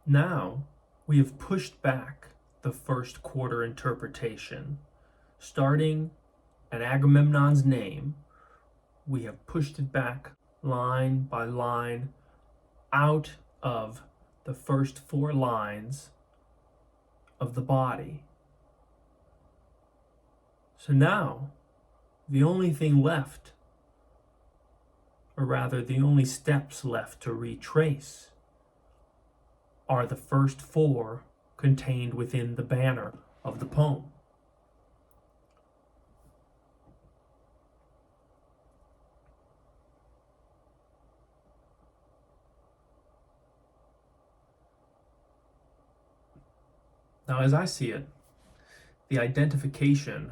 Now we have pushed back the first quarter interpretation. Starting at Agamemnon's name, we have pushed it back line by line out of the first 4 lines of the body. So now, the only thing left, or rather the only steps left to retrace, are the first 4 contained within the banner of the poem. Now, as I see it, the identification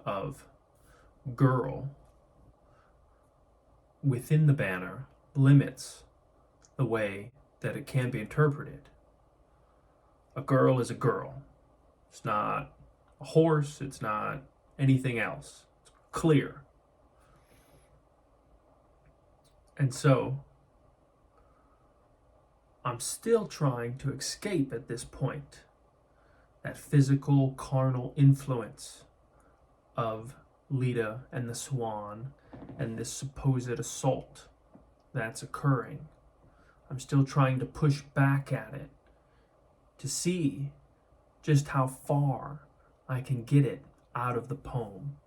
of girl within the banner limits the way that it can be interpreted. A girl is a girl. It's not a horse, it's not anything else. It's clear. And so, I'm still trying to escape at this point that physical, carnal influence of Leda and the swan and this supposed assault that's occurring. I'm still trying to push back at it to see just how far I can get it out of the poem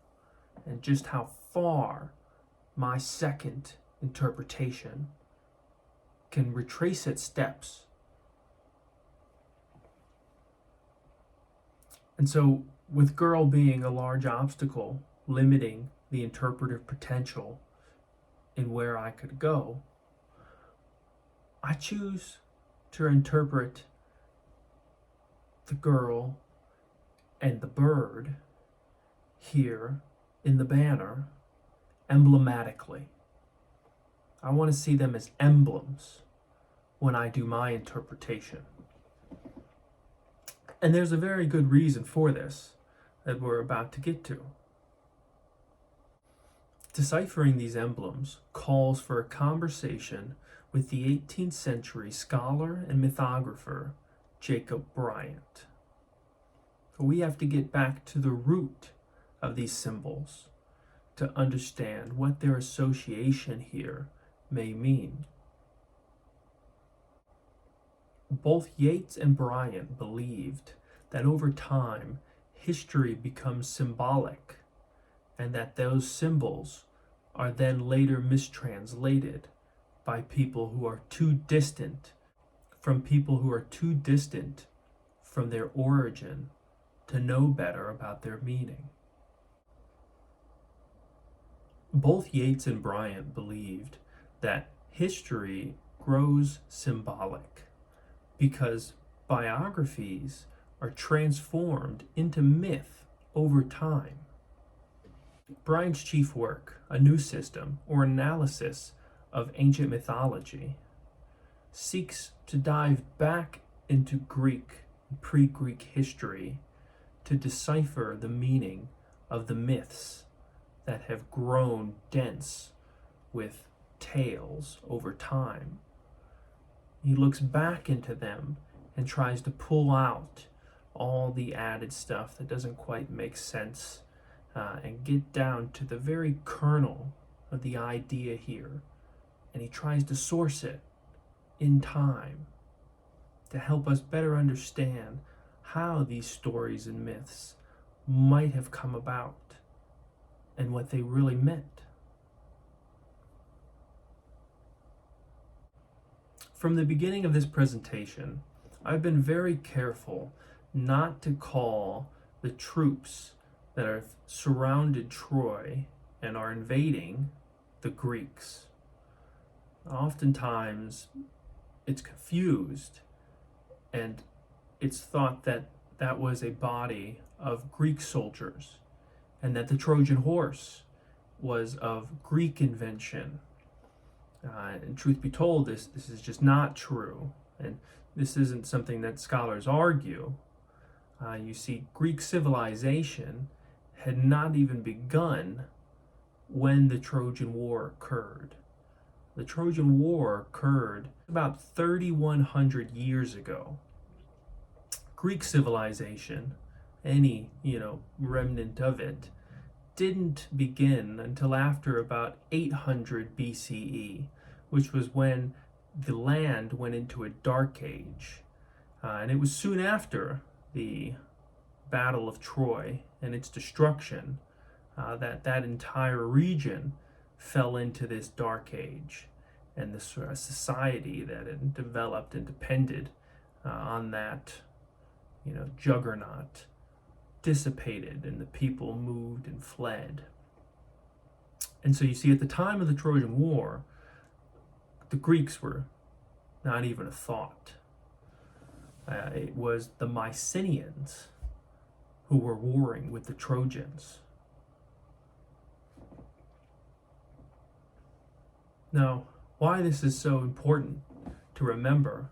and just how far my second interpretation can retrace its steps. And so, with girl being a large obstacle limiting the interpretive potential in where I could go, I choose to interpret the girl and the bird here in the banner emblematically. I want to see them as emblems when I do my interpretation. And there's a very good reason for this that we're about to get to. Deciphering these emblems calls for a conversation with the 18th century scholar and mythographer Jacob Bryant. We have to get back to the root of these symbols to understand what their association here may mean. Both Yeats and Bryant believed that over time, history becomes symbolic, and that those symbols are then later mistranslated by people who are too distant from their origin to know better about their meaning. Both Yeats and Bryant believed that history grows symbolic because biographies are transformed into myth over time. Bryant's chief work, A New System or Analysis of Ancient Mythology, seeks to dive back into Greek and pre-Greek history to decipher the meaning of the myths that have grown dense with tales over time. He looks back into them and tries to pull out all the added stuff that doesn't quite make sense and get down to the very kernel of the idea here. And he tries to source it in time to help us better understand how these stories and myths might have come about and what they really meant. From the beginning of this presentation, I've been very careful not to call the troops that have surrounded Troy and are invading the Greeks. Oftentimes, it's confused, and it's thought that that was a body of Greek soldiers, and that the Trojan horse was of Greek invention. And truth be told, this is just not true, and this isn't something that scholars argue. You see, Greek civilization had not even begun when the Trojan War occurred. The Trojan War occurred about 3,100 years ago, Greek civilization, any, remnant of it, didn't begin until after about 800 BCE, which was when the land went into a dark age. And it was soon after the Battle of Troy and its destruction that entire region fell into this dark age, and this society that had developed and depended on that, juggernaut dissipated, and the people moved and fled. And so you see, at the time of the Trojan War, the Greeks were not even a thought. It was the Mycenaeans who were warring with the Trojans. Now, why this is so important to remember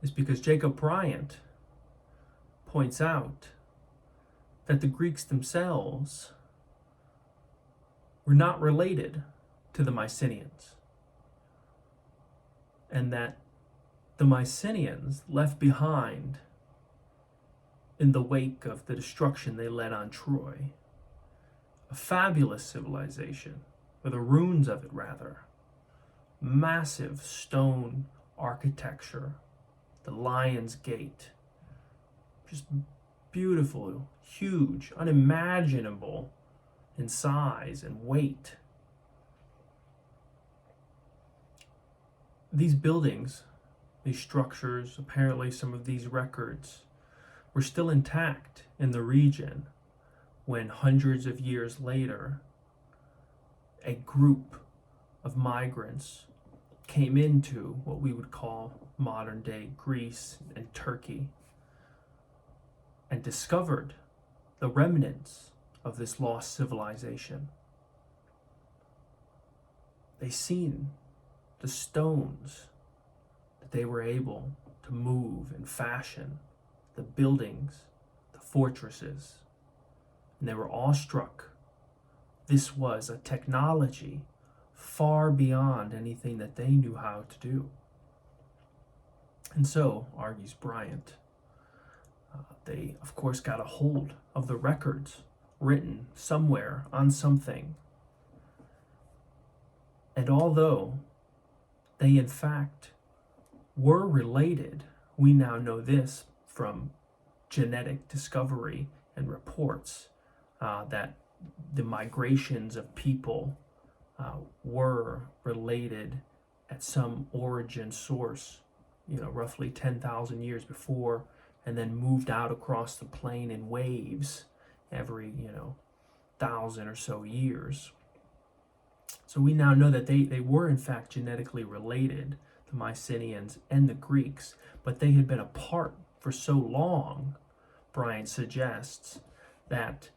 is because Jacob Bryant points out that the Greeks themselves were not related to the Mycenaeans, and that the Mycenaeans left behind, in the wake of the destruction they led on Troy, a fabulous civilization, or the ruins of it rather, massive stone architecture, the Lion's Gate, just beautiful, huge, unimaginable in size and weight. These buildings, these structures, apparently some of these records, were still intact in the region when hundreds of years later, a group of migrants came into what we would call modern day Greece and Turkey and discovered the remnants of this lost civilization. They seen the stones that they were able to move and fashion, the buildings, the fortresses, and they were awestruck. This was a technology far beyond anything that they knew how to do. And so, argues Bryant, they, of course, got a hold of the records written somewhere on something. And although they, in fact, were related, we now know this from genetic discovery and reports that the migrations of people were related at some origin source, roughly 10,000 years before, and then moved out across the plain in waves every, 1,000 or so years. So we now know that they were in fact genetically related, the Mycenaeans and the Greeks, but they had been apart for so long, Bryant suggests, that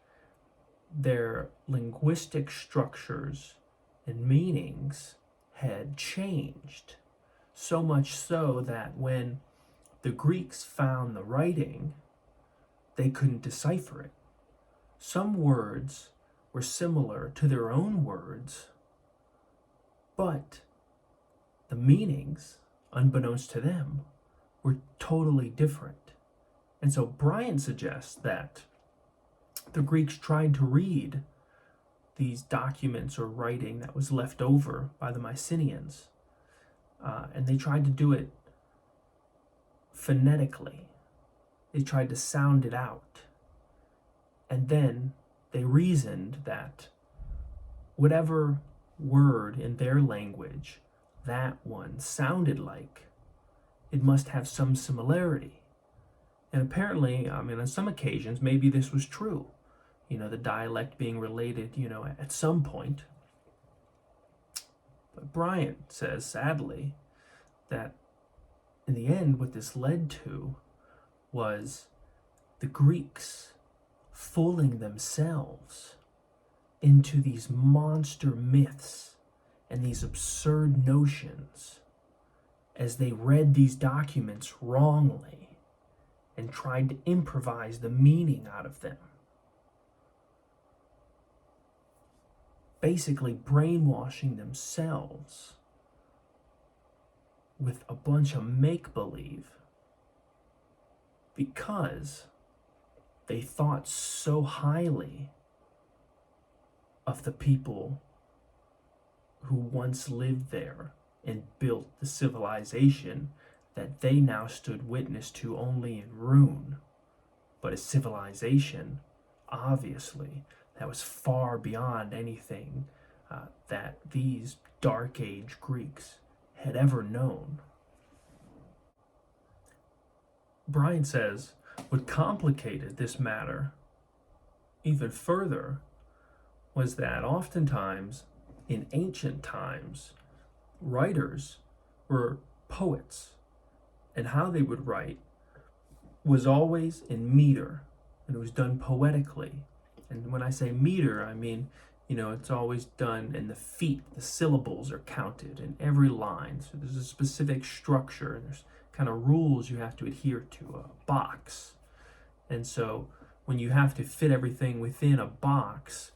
their linguistic structures and meanings had changed, so much so that when the Greeks found the writing, they couldn't decipher it. Some words were similar to their own words, but the meanings, unbeknownst to them, were totally different. And so Bryant suggests that the Greeks tried to read these documents or writing that was left over by the Mycenaeans, and they tried to do it phonetically. They tried to sound it out. And then they reasoned that whatever word in their language that one sounded like, it must have some similarity. And apparently, on some occasions, maybe this was true. The dialect being related, at some point. But Bryant says, sadly, that in the end, what this led to was the Greeks fooling themselves into these monster myths and these absurd notions as they read these documents wrongly and tried to improvise the meaning out of them. Basically brainwashing themselves with a bunch of make-believe, because they thought so highly of the people who once lived there and built the civilization that they now stood witness to only in ruin, but a civilization, obviously, that was far beyond anything that these Dark Age Greeks had ever known. Bryant says what complicated this matter even further was that oftentimes in ancient times, writers were poets, and how they would write was always in meter, and it was done poetically. And when I say meter, I mean, it's always done in the feet. The syllables are counted in every line. So there's a specific structure, and there's kind of rules you have to adhere to, a box. And so when you have to fit everything within a box,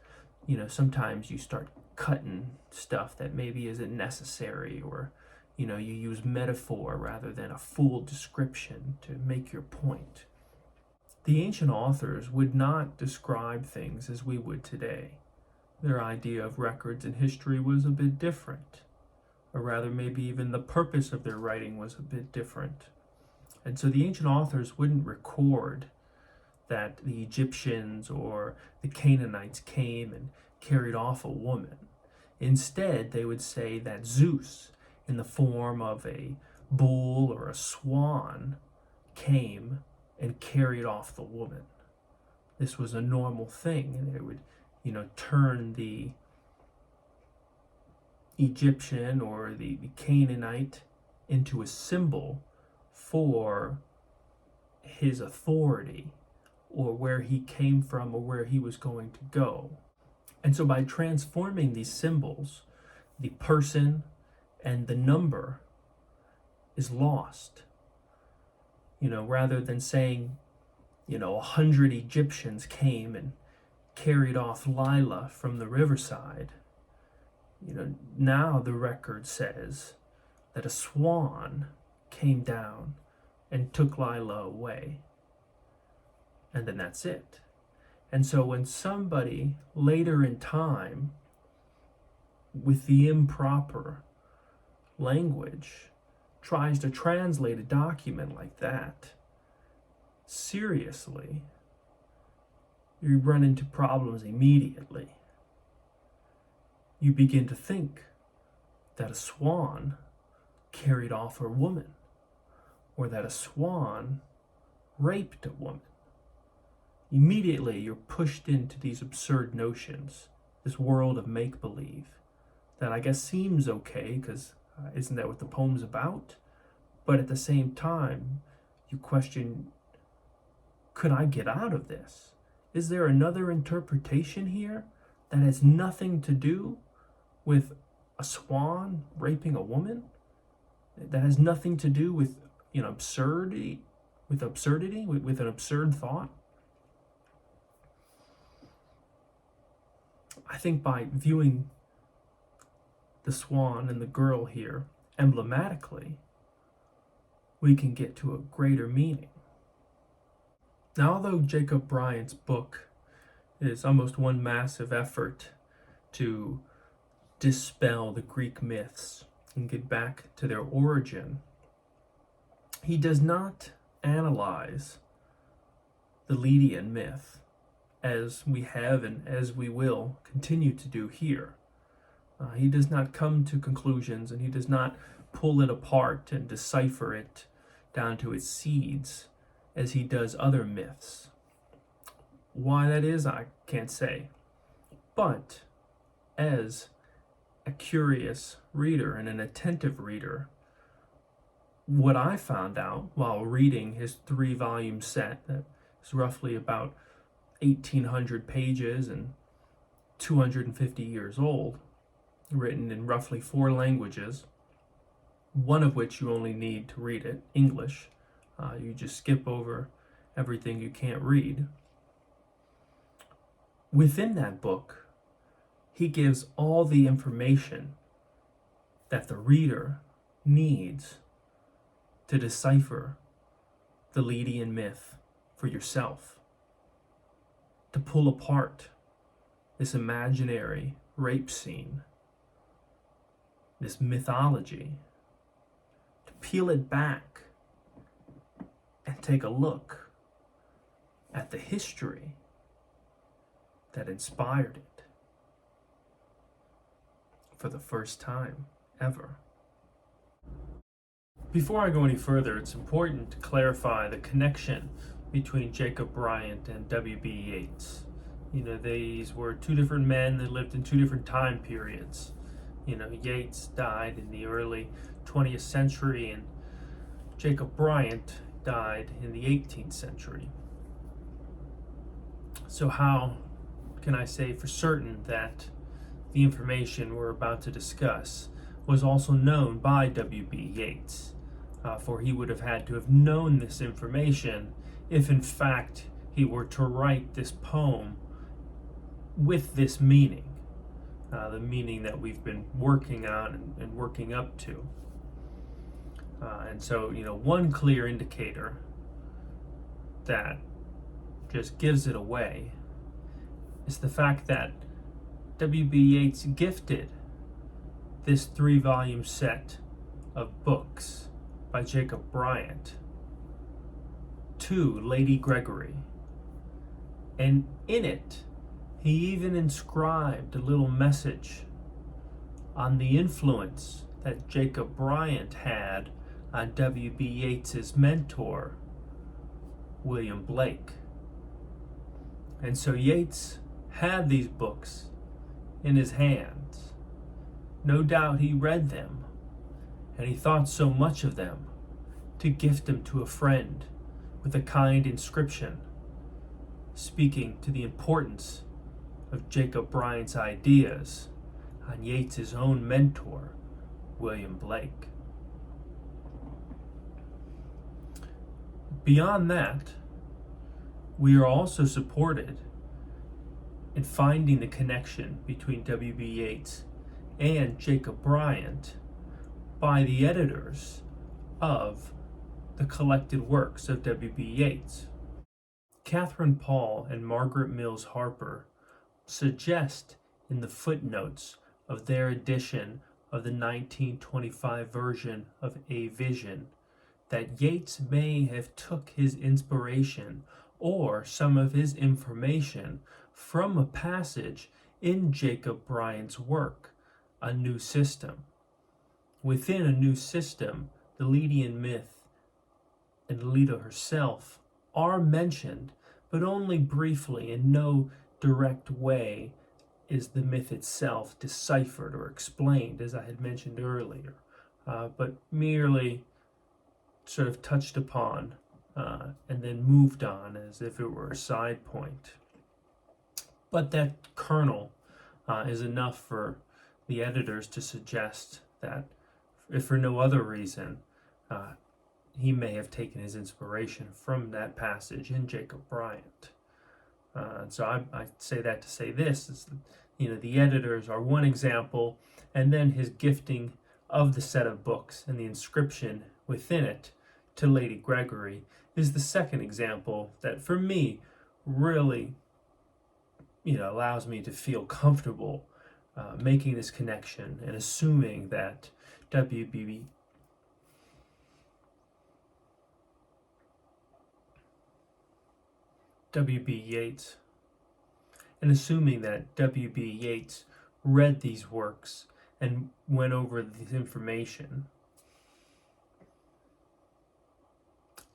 sometimes you start cutting stuff that maybe isn't necessary, or you use metaphor rather than a full description to make your point. The ancient authors would not describe things as we would today. Their idea of records and history was a bit different, or rather maybe even the purpose of their writing was a bit different. And so the ancient authors wouldn't record that the Egyptians or the Canaanites came and carried off a woman. Instead, they would say that Zeus, in the form of a bull or a swan, came and carried off the woman. This was a normal thing, and they would, turn the Egyptian or the Canaanite into a symbol for his authority, or where he came from, or where he was going to go. And so by transforming these symbols, the person and the number is lost. Rather than saying, 100 Egyptians came and carried off Lila from the riverside, now the record says that a swan came down and took Lila away. And then that's it. And so when somebody later in time, with the improper language, tries to translate a document like that, seriously, you run into problems immediately. You begin to think that a swan carried off a woman, or that a swan raped a woman. Immediately you're pushed into these absurd notions, this world of make-believe, that I guess seems okay, because isn't that what the poem's about? But at the same time, you question, could I get out of this? Is there another interpretation here that has nothing to do with a swan raping a woman? That has nothing to do with absurdity, with an absurd thought? I think by viewing the swan and the girl here emblematically, we can get to a greater meaning. Now, although Jacob Bryant's book is almost one massive effort to dispel the Greek myths and get back to their origin, he does not analyze the Ledean myth as we have and as we will continue to do here. He does not come to conclusions, and he does not pull it apart and decipher it down to its seeds as he does other myths. Why that is, I can't say. But as a curious reader and an attentive reader, what I found out while reading his 3-volume set that is roughly about 1,800 pages and 250 years old, written in roughly 4 languages, one of which you only need to read it, English. You just skip over everything you can't read. Within that book, he gives all the information that the reader needs to decipher the Ledean myth for yourself, to pull apart this imaginary rape scene, this mythology, to peel it back and take a look at the history that inspired it for the first time ever. Before I go any further, it's important to clarify the connection between Jacob Bryant and W.B. Yeats. These were two different men that lived in two different time periods. Yeats died in the early 20th century and Jacob Bryant died in the 18th century. So how can I say for certain that the information we're about to discuss was also known by W.B. Yeats? For he would have had to have known this information if in fact he were to write this poem with this meaning, the meaning that we've been working on and working up to. And so, one clear indicator that just gives it away is the fact that W.B. Yeats gifted this 3-volume set of books by Jacob Bryant to Lady Gregory. And in it, he even inscribed a little message on the influence that Jacob Bryant had on W.B. Yeats's mentor, William Blake. And so Yeats had these books in his hands. No doubt he read them, and he thought so much of them to gift them to a friend with a kind inscription speaking to the importance of Jacob Bryant's ideas on Yeats's own mentor, William Blake. Beyond that, we are also supported in finding the connection between W.B. Yeats and Jacob Bryant by the editors of the collected works of W.B. Yeats. Catherine Paul and Margaret Mills Harper suggest in the footnotes of their edition of the 1925 version of A Vision that Yeats may have took his inspiration or some of his information from a passage in Jacob Bryant's work, A New System. Within A New System, the Ledean myth and Leda herself are mentioned, but only briefly. In no direct way is the myth itself deciphered or explained, as I had mentioned earlier, but merely sort of touched upon and then moved on as if it were a side point. But that kernel is enough for the editors to suggest that, if for no other reason, he may have taken his inspiration from that passage in Jacob Bryant. So I say that to say this, is that, the editors are one example, and then his gifting of the set of books and the inscription within it to Lady Gregory is the second example that, for me, really, allows me to feel comfortable making this connection and assuming that W.B. Yeats, and assuming that W.B. Yeats read these works and went over this information,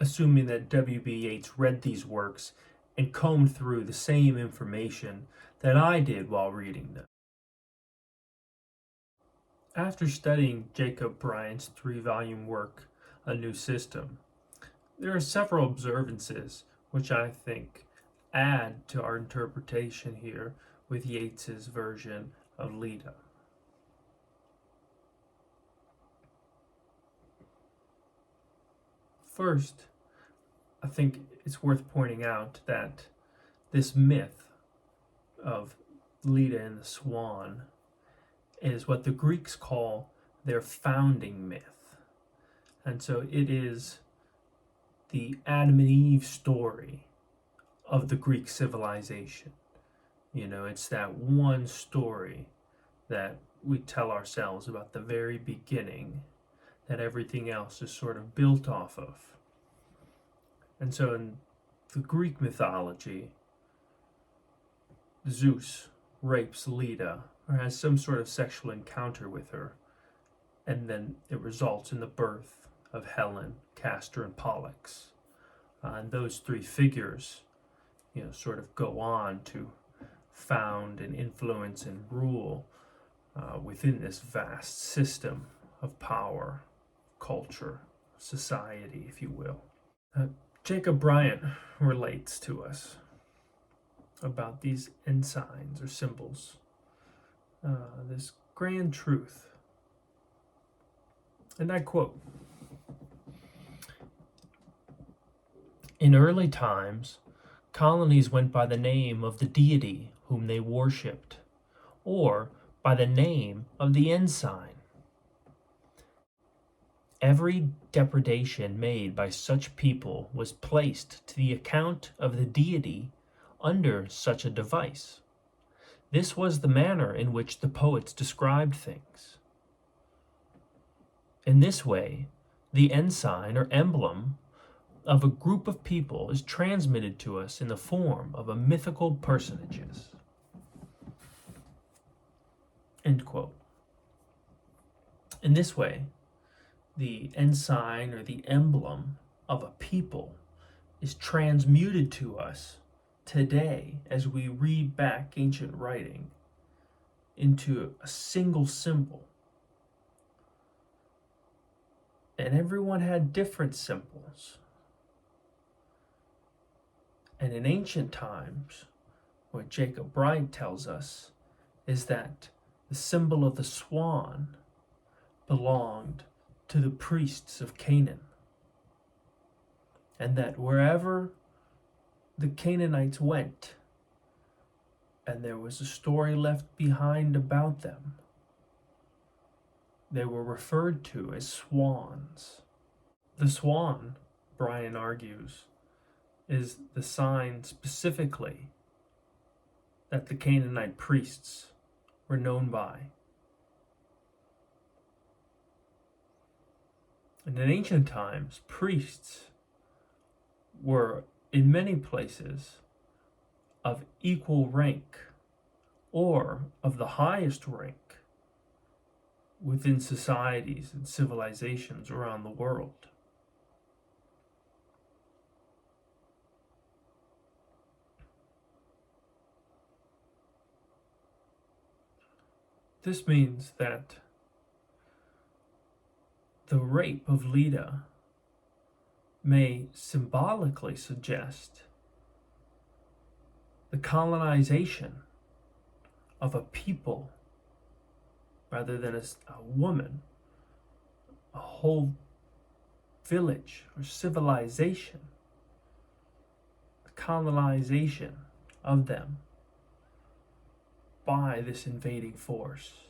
assuming that W.B. Yeats read these works and combed through the same information that I did while reading them. After studying Jacob Bryant's 3-volume work, A New System, there are several observances which I think add to our interpretation here with Yeats's version of Leda. First, I think it's worth pointing out that this myth of Leda and the Swan is what the Greeks call their founding myth. And so it is the Adam and Eve story of the Greek civilization. It's that one story that we tell ourselves about the very beginning that everything else is sort of built off of. And so in the Greek mythology, Zeus rapes Leda or has some sort of sexual encounter with her, and then it results in the birth of Helen, Castor, and Pollux. And those three figures, sort of go on to found and influence and rule within this vast system of power, culture, society, if you will. Jacob Bryant relates to us about these ensigns or symbols, this grand truth. And I quote, "In early times, colonies went by the name of the deity whom they worshipped, or by the name of the ensign. Every depredation made by such people was placed to the account of the deity under such a device. This was the manner in which the poets described things. In this way, the ensign or emblem of a group of people is transmitted to us in the form of a mythical personages." End quote. In this way, the ensign or the emblem of a people is transmuted to us today as we read back ancient writing into a single symbol. And everyone had different symbols. And in ancient times, what Jacob Bryant tells us is that the symbol of the swan belonged to the priests of Canaan. And that wherever the Canaanites went, and there was a story left behind about them, they were referred to as swans. The swan, Brian argues, is the sign specifically that the Canaanite priests were known by. And in ancient times, priests were, in many places, of equal rank or of the highest rank within societies and civilizations around the world. This means that the rape of Leda may symbolically suggest the colonization of a people rather than a woman, a whole village or civilization, the colonization of them by this invading force.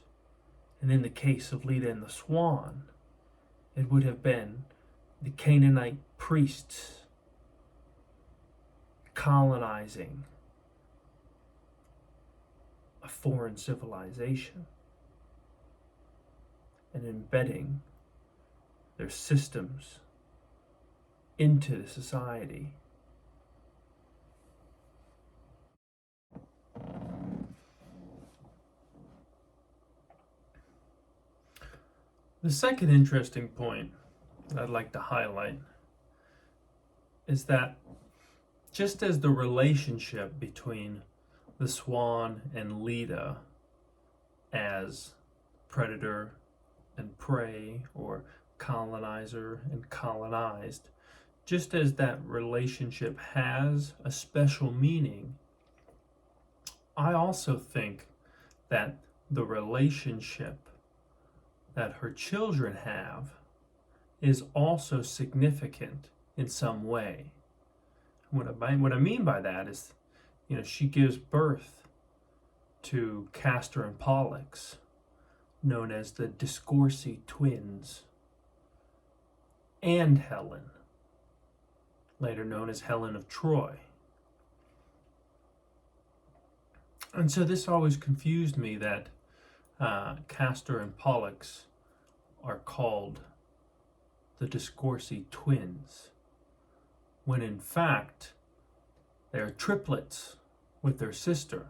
And in the case of Leda and the Swan, it would have been the Canaanite priests colonizing a foreign civilization and embedding their systems into the society. The second interesting point that I'd like to highlight is that just as the relationship between the swan and Leda as predator and prey, or colonizer and colonized, just as that relationship has a special meaning, I also think that the relationship that her children have is also significant in some way. What I mean by that is, she gives birth to Castor and Pollux, known as the Discorsi twins, and Helen. later known as Helen of Troy. And so this always confused me that Castor and Pollux are called the Discoursi twins, when in fact they are triplets with their sister.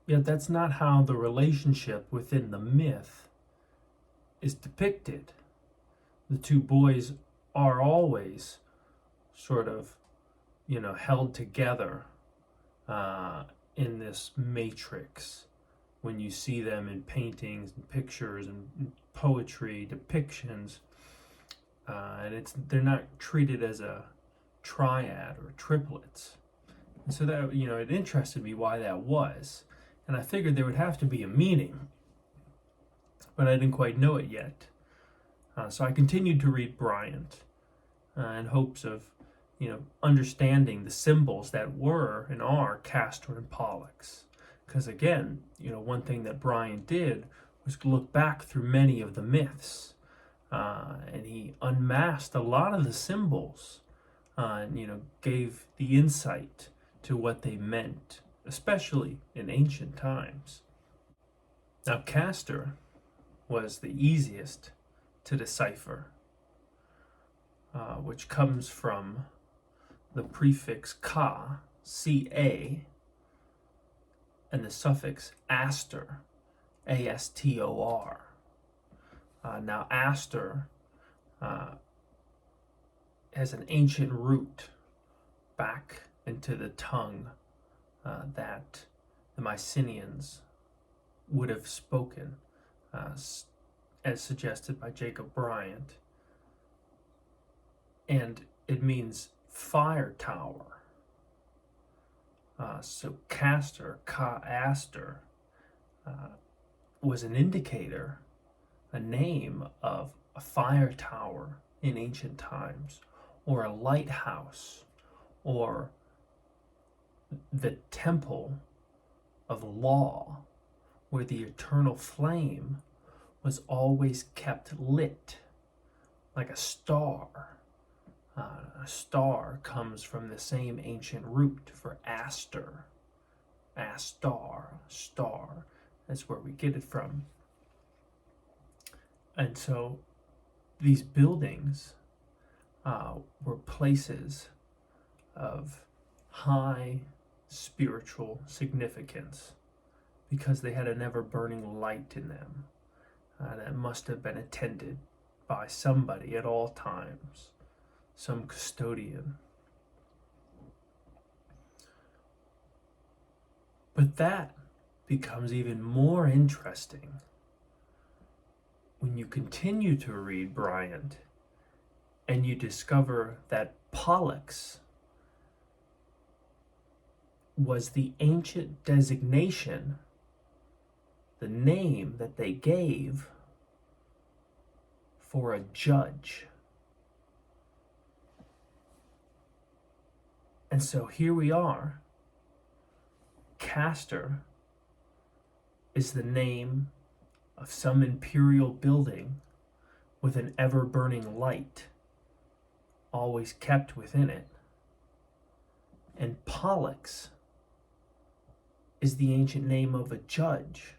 Yet that's not how the relationship within the myth is depicted. The two boys are always sort of, held together in this matrix. When you see them in paintings and pictures and poetry depictions, and they're not treated as a triad or triplets. And so that, it interested me why that was. And I figured there would have to be a meaning, but I didn't quite know it yet. So I continued to read Bryant in hopes of, understanding the symbols that were and are Castor and Pollux. Because again, one thing that Bryant did was look back through many of the myths, and he unmasked a lot of the symbols, and gave the insight to what they meant, especially in ancient times. Now, Castor was the easiest to decipher, which comes from the prefix ka, ca, and the suffix astor, astor. Now, astor has an ancient root back into the tongue that the Mycenaeans would have spoken, as suggested by Jacob Bryant. And it means fire tower. So Castor, Ka-Astor, was an indicator, a name of a fire tower in ancient times, or a lighthouse, or the temple of law, where the eternal flame was always kept lit, like a star. A star comes from the same ancient root for Astor. Astar, star. That's where we get it from. And so these buildings were places of high spiritual significance because they had an ever-burning light in them that must have been attended by somebody at all times. Some custodian. But that becomes even more interesting when you continue to read Bryant and you discover that Pollux was the ancient designation, the name that they gave for a judge. And so here we are. Castor is the name of some imperial building with an ever-burning light always kept within it. And Pollux is the ancient name of a judge